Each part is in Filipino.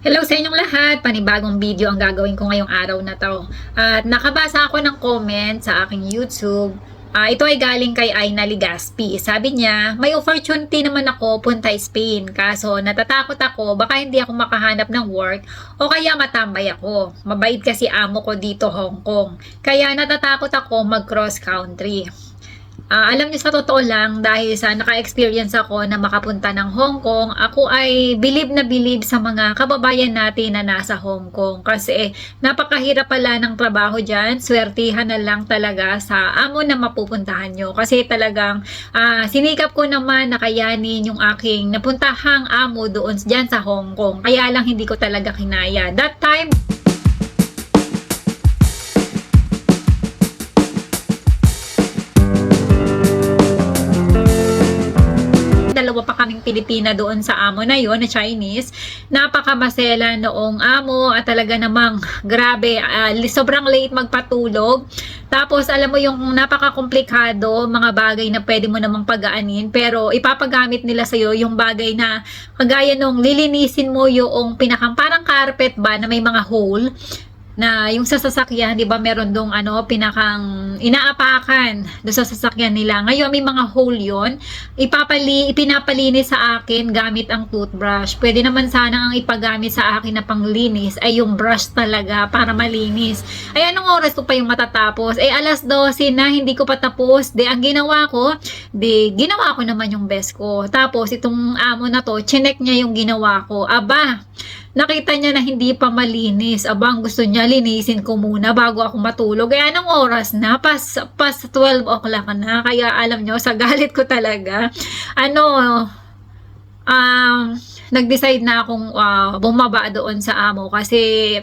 Hello sa inyong lahat! Panibagong video ang gagawin ko ngayong araw na to. At nakabasa ako ng comment sa aking YouTube. Ito ay galing kay Aina Ligaspi. Sabi niya, may opportunity naman ako punta Spain. Kaso natatakot ako, baka hindi ako makahanap ng work o kaya matambay ako. Mabait kasi amo ko dito Hong Kong. Kaya natatakot ako mag-cross country. Alam niyo sa totoo lang, dahil sa naka-experience ako na makapunta ng Hong Kong, ako ay bilib na bilib sa mga kababayan natin na nasa Hong Kong. Kasi napakahirap pala ng trabaho dyan, swertihan na lang talaga sa amo na mapupuntahan nyo. Kasi talagang sinikap ko naman na kayanin yung aking napuntahang amo doon dyan sa Hong Kong. Kaya lang hindi ko talaga kinaya. That time, dalawa pa kaming Pilipina doon sa amo na yon na Chinese. Napakamasela noong amo at talaga namang grabe, sobrang late magpatulog. Tapos alam mo yung napaka-komplikado, mga bagay na pwede mo namang pagaanin pero ipapagamit nila sa'yo yung bagay na kagaya nung lilinisin mo yung pinakang parang carpet ba na may mga hole na yung sa sasakyan, 'di ba, meron dong pinakang inaapakan do sa sasakyan nila. Ngayon may mga hole 'yon. Ipinapalinis sa akin gamit ang toothbrush. Pwede naman sana ang ipagamit sa akin na panglinis ay yung brush talaga para malinis. Ay anong oras ko pa yung matatapos? Alas 12 na, hindi ko pa tapos. Ang ginawa ko, ginawa ko naman yung best ko. Tapos itong amo na to, chinek niya yung ginawa ko. Aba, nakita niya na hindi pa malinis. Abang gusto niya linisin ko muna bago ako matulog. Kaya anong oras na? Pas 12 o'clock na. Kaya alam nyo, sa galit ko talaga, nag-decide na akong bumaba doon sa amo kasi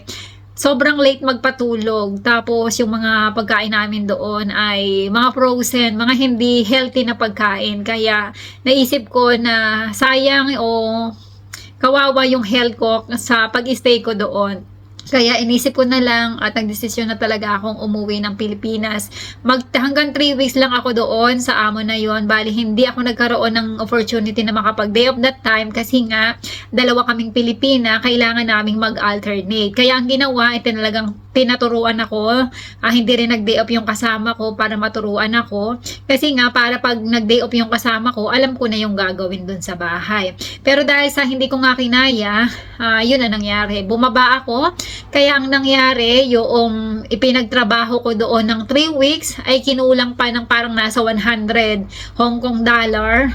sobrang late magpatulog. Tapos yung mga pagkain namin doon ay mga frozen, mga hindi healthy na pagkain. Kaya naisip ko na sayang o kawawa yung health ko sa pag-stay ko doon. Kaya inisip ko na lang at nagdesisyon na talaga akong umuwi ng Pilipinas. Hanggang 3 weeks lang ako doon sa amo na yon. Bali, hindi ako nagkaroon ng opportunity na makapag-day of that time kasi nga, dalawa kaming Pilipina, kailangan naming mag-alternate. Kaya ang ginawa, ito talagang tinaturuan ako. Hindi rin nag-day off yung kasama ko para maturuan ako. Kasi nga, para pag nag-day off yung kasama ko, alam ko na yung gagawin dun sa bahay. Pero dahil sa hindi ko nga kinaya, yun na nangyari. Bumaba ako. Kaya ang nangyari, yung ipinagtrabaho ko doon ng 3 weeks ay kinulang pa ng parang nasa 100 Hong Kong dollar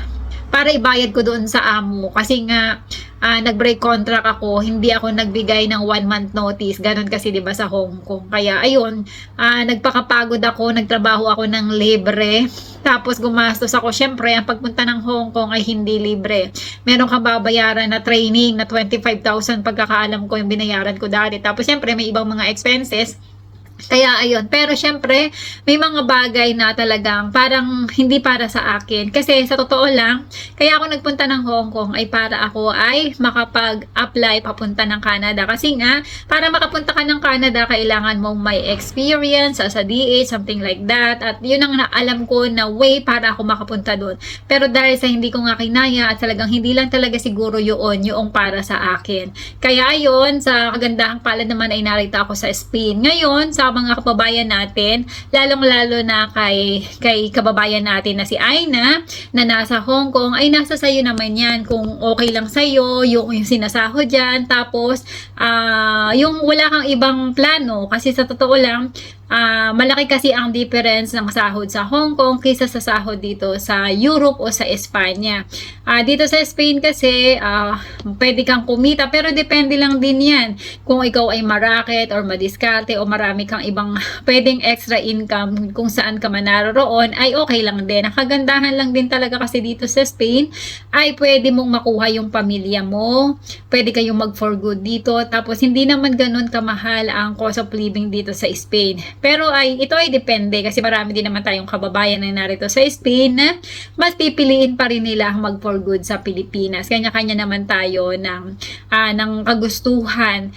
para ibayad ko doon sa amo. Kasi nga, nag-break contract ako, hindi ako nagbigay ng 1 month notice. Ganon kasi 'di ba sa Hong Kong. Kaya ayun, nagpakapagod ako, nagtrabaho ako ng libre. Tapos gumastos ako. Syempre, ang pagpunta ng Hong Kong ay hindi libre. Meron kang babayaran na training na 25,000 pagkakaalam ko yung binayaran ko dati. Tapos syempre, may ibang mga expenses. Kaya ayun, pero syempre may mga bagay na talagang parang hindi para sa akin. Kasi sa totoo lang, kaya ako nagpunta ng Hong Kong ay para ako ay makapag-apply papunta ng Canada. Kasi nga, para makapunta ka ng Canada, kailangan mong may experience sa DH, something like that. At yun ang alam ko na way para ako makapunta doon. Pero dahil sa hindi ko nga kinaya at talagang hindi lang talaga siguro yung para sa akin. Kaya ayun, sa kagandahang palad naman ay narito ako sa Spain. Ngayon, sa mga kababayan natin, lalong-lalo na kay kababayan natin na si Aina na nasa Hong Kong, ay nasa sayo naman yan kung okay lang sayo yung sinasahod dyan. Tapos yung wala kang ibang plano kasi sa totoo lang, malaki kasi ang difference ng sahod sa Hong Kong kaysa sa sahod dito sa Europe o sa Espanya. Dito sa Spain kasi pwede kang kumita pero depende lang din yan kung ikaw ay maraket or madiskarte o marami kang ibang pwedeng extra income kung saan ka man naroon ay okay lang din. Ang kagandahan lang din talaga kasi dito sa Spain ay pwede mong makuha yung pamilya mo, pwede kayong mag for good dito, tapos hindi naman ganun kamahal ang cost of living dito sa Spain. Pero ito ay depende kasi marami din naman tayong kababayan na narito sa Spain na mas pipiliin pa rin nila mag for good sa Pilipinas. Kanya-kanya naman tayo ng kagustuhan.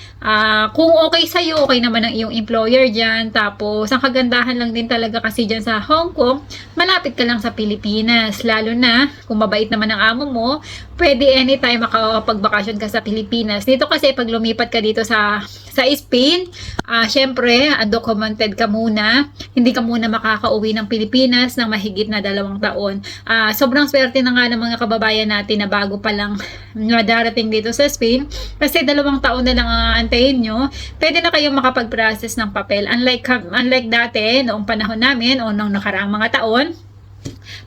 Kung okay sa'yo, okay naman ang iyong employer dyan. Tapos, ang kagandahan lang din talaga kasi dyan sa Hong Kong, malapit ka lang sa Pilipinas. Lalo na, kung mabait naman ang amo mo, pwede anytime makapagbakasyon ka sa Pilipinas. Dito kasi, pag lumipat ka dito sa Spain, syempre, undocumented ka muna. Hindi ka muna makakauwi ng Pilipinas ng mahigit na 2 taon. Sobrang swerte na nga ng mga kababayan natin na bago pa lang darating dito sa Spain. Kasi 2 taon na lang ang aantayin nyo, pwede na kayong makapag-process ng papel. Unlike dati, noong panahon namin o noong nakaraang mga taon,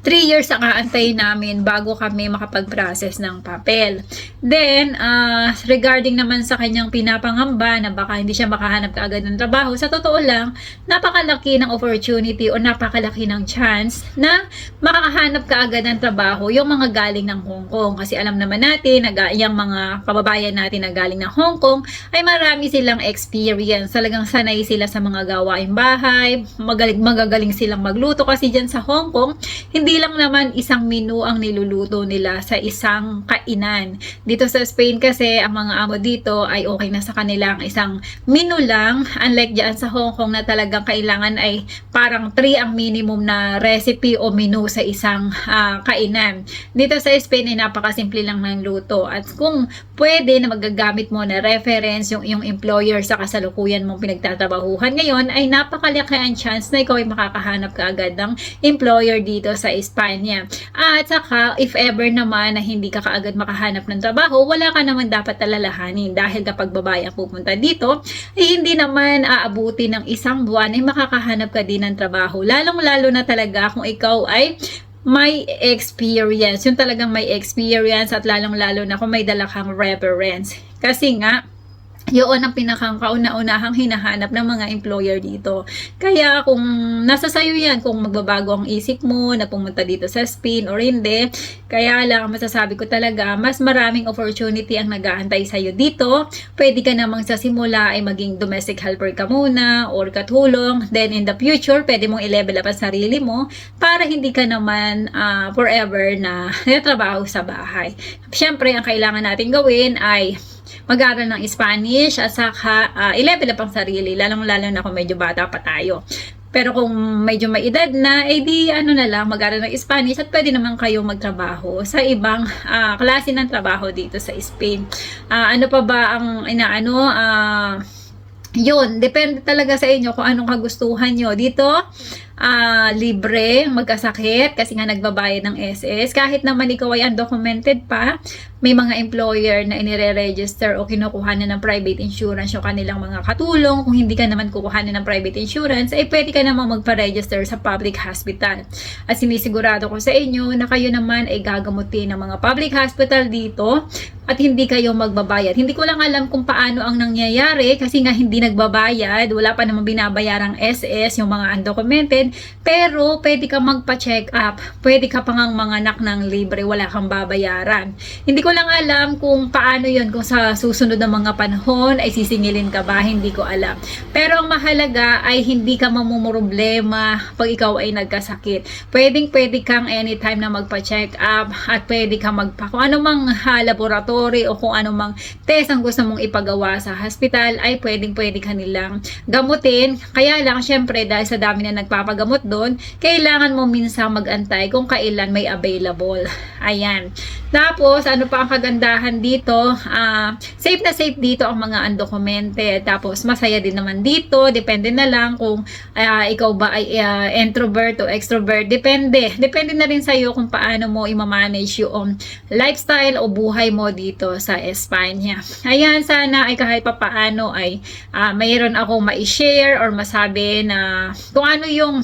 3 years ang aantayin namin bago kami makapag-process ng papel. Then, regarding naman sa kanyang pinapangamba na baka hindi siya makahanap kaagad ng trabaho, sa totoo lang, napakalaki ng opportunity o napakalaki ng chance na makahanap kaagad ng trabaho yung mga galing ng Hong Kong. Kasi alam naman natin, yung mga kababayan natin na galing ng Hong Kong, ay marami silang experience. Talagang sanay sila sa mga gawaing bahay, magagaling silang magluto kasi dyan sa Hong Kong, hindi lang naman isang menu ang niluluto nila sa isang kainan. Dito sa Spain kasi, ang mga amo dito ay okay na sa kanila ang isang menu lang. Unlike dyan sa Hong Kong na talagang kailangan ay parang 3 ang minimum na recipe o menu sa isang kainan. Dito sa Spain ay napakasimple lang ng luto. At kung pwede na magagamit mo na reference yung iyong employer sa kasalukuyan mong pinagtatrabahuhan ngayon, ay napakalaki ang chance na ikaw ay makakahanap kaagad ng employer dito sa Espanya. At saka, if ever naman na hindi ka kaagad makahanap ng trabaho, wala ka naman dapat alalahanin dahil kapag babae ang pupunta dito, ay hindi naman aabuti ng 1 buwan ay makakahanap ka din ng trabaho. Lalong-lalo na talaga kung ikaw ay may experience. Yung talagang may experience at lalong-lalo na kung may dala kang reference. Kasi nga, yun ang pinakakauna-unahang hinahanap ng mga employer dito. Kaya kung nasa sayo yan, kung magbabago ang isip mo na pumunta dito sa Spain or hindi, kaya lang masasabi ko talaga, mas maraming opportunity ang nag-aantay sa'yo dito. Pwede ka namang sa simula ay maging domestic helper ka muna or katulong. Then in the future, pwede mong i-level up ang sarili mo para hindi ka naman forever na trabaho sa bahay. Siyempre, ang kailangan natin gawin ay mag-aral ng Spanish at saka i-level up ang sarili, lalong-lalo na kung medyo bata pa tayo. Pero kung medyo may edad na, di na lang, mag-aral ng Spanish at pwede naman kayo magtrabaho sa ibang klase ng trabaho dito sa Spain. Ano pa ba ang yun, depende talaga sa inyo kung anong kagustuhan nyo. Dito, libre, magkasakit, kasi nga nagbabayad ng SS. Kahit naman ikaw ay undocumented pa, may mga employer na inire-register o kinukuha na ng private insurance yung kanilang mga katulong. Kung hindi ka naman kukuha na ng private insurance, ay pwede ka naman magpa-register sa public hospital. At sinisigurado ko sa inyo na kayo naman ay gagamutin ng mga public hospital dito at hindi kayo magbabayad. Hindi ko lang alam kung paano ang nangyayari kasi nga hindi nagbabayad, wala pa namang binabayarang SS yung mga undocumented, pero pwede ka magpa-check up, pwede ka pang manganak ng libre, wala kang babayaran. Hindi ko lang alam kung paano yun, kung sa susunod na mga panahon ay sisingilin ka ba, hindi ko alam. Pero ang mahalaga ay hindi ka mamumroblema pag ikaw ay nagkasakit. Pwede kang anytime na magpa-check up at pwede ka kung anumang laboratory o kung anumang test ang gusto mong ipagawa sa hospital ay pwede ka nilang gamutin. Kaya lang, syempre, dahil sa dami na nagpapagamot doon, kailangan mo minsan mag-antay kung kailan may available. Ayan. Tapos, ano pa ang kagandahan dito? Safe na safe dito ang mga undocumented. Tapos, masaya din naman dito. Depende na lang kung ikaw ba ay introvert o extrovert. Depende na rin sa'yo kung paano mo i-manage yung lifestyle o buhay mo dito sa Espanya. Ayan, sana ay kahit papaano ay mayroon akong ma-share or masabi na kung ano yung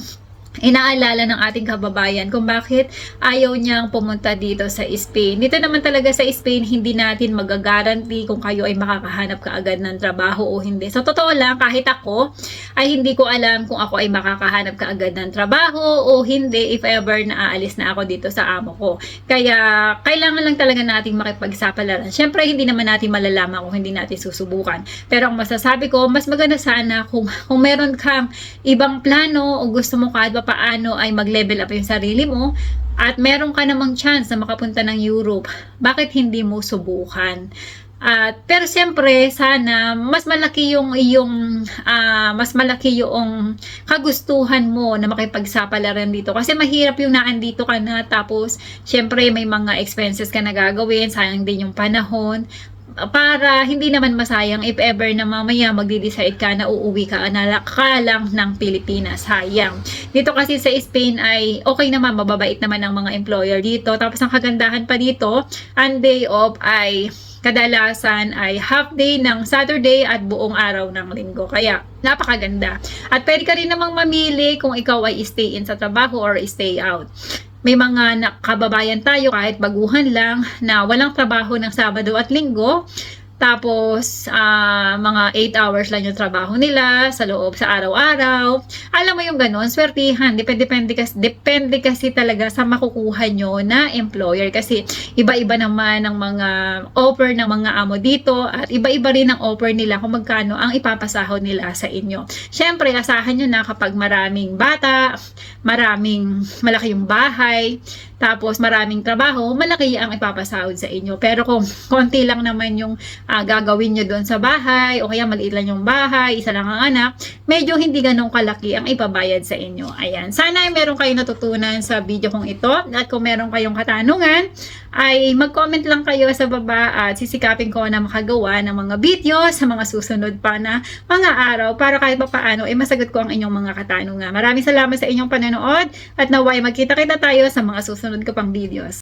inaalala ng ating kababayan kung bakit ayaw niyang pumunta dito sa Spain. Dito naman talaga sa Spain, hindi natin magagaranti kung kayo ay makakahanap kaagad ng trabaho o hindi. Sa totoo lang, kahit ako, ay hindi ko alam kung ako ay makakahanap kaagad ng trabaho o hindi if ever na aalis na ako dito sa amo ko. Kaya, kailangan lang talaga nating makipagsapalaran. Siyempre, hindi naman natin malalaman kung hindi natin susubukan. Pero ang masasabi ko, mas maganda sana kung meron kang ibang plano o gusto mo kahit paano ay mag-level up yung sarili mo at meron ka namang chance na makapunta ng Europe, bakit hindi mo subukan? Pero siyempre, sana mas malaki yung kagustuhan mo na makipagsapalaran dito. Kasi mahirap yung naandito ka na tapos siyempre may mga expenses ka na gagawin, sayang din yung panahon. Para hindi naman masayang if ever na mamaya magde-decide ka na uuwi ka lang ng Pilipinas, sayang. Dito kasi sa Spain ay okay naman, mababait naman ang mga employer dito. Tapos ang kagandahan pa dito, ang day off ay kadalasan ay half day ng Saturday at buong araw ng Linggo. Kaya napakaganda. At pwede ka rin namang mamili kung ikaw ay stay in sa trabaho or stay out. May mga kababayan tayo kahit baguhan lang na walang trabaho ng Sabado at Linggo. Tapos, mga 8 hours lang yung trabaho nila sa loob sa araw-araw. Alam mo yung ganun, swertihan. Depende kasi talaga sa makukuha nyo na employer. Kasi iba-iba naman ang mga offer ng mga amo dito at iba-iba rin ang offer nila kung magkano ang ipapasahod nila sa inyo. Siyempre, asahan nyo na kapag maraming bata, malaki yung bahay, tapos maraming trabaho, malaki ang ipapasahod sa inyo. Pero kung konti lang naman yung gagawin nyo doon sa bahay, o kaya maliit lang yung bahay, isa lang ang anak, medyo hindi ganun kalaki ang ipabayad sa inyo. Ayan. Sana ay meron kayong natutunan sa video kong ito. At kung meron kayong katanungan, ay mag-comment lang kayo sa baba at sisikapin ko na makagawa ng mga video sa mga susunod pa na mga araw para kahit pa paano ay masagot ko ang inyong mga katanungan. Maraming salamat sa inyong panonood at naway magkita-kita tayo sa mga susunod ko pang videos.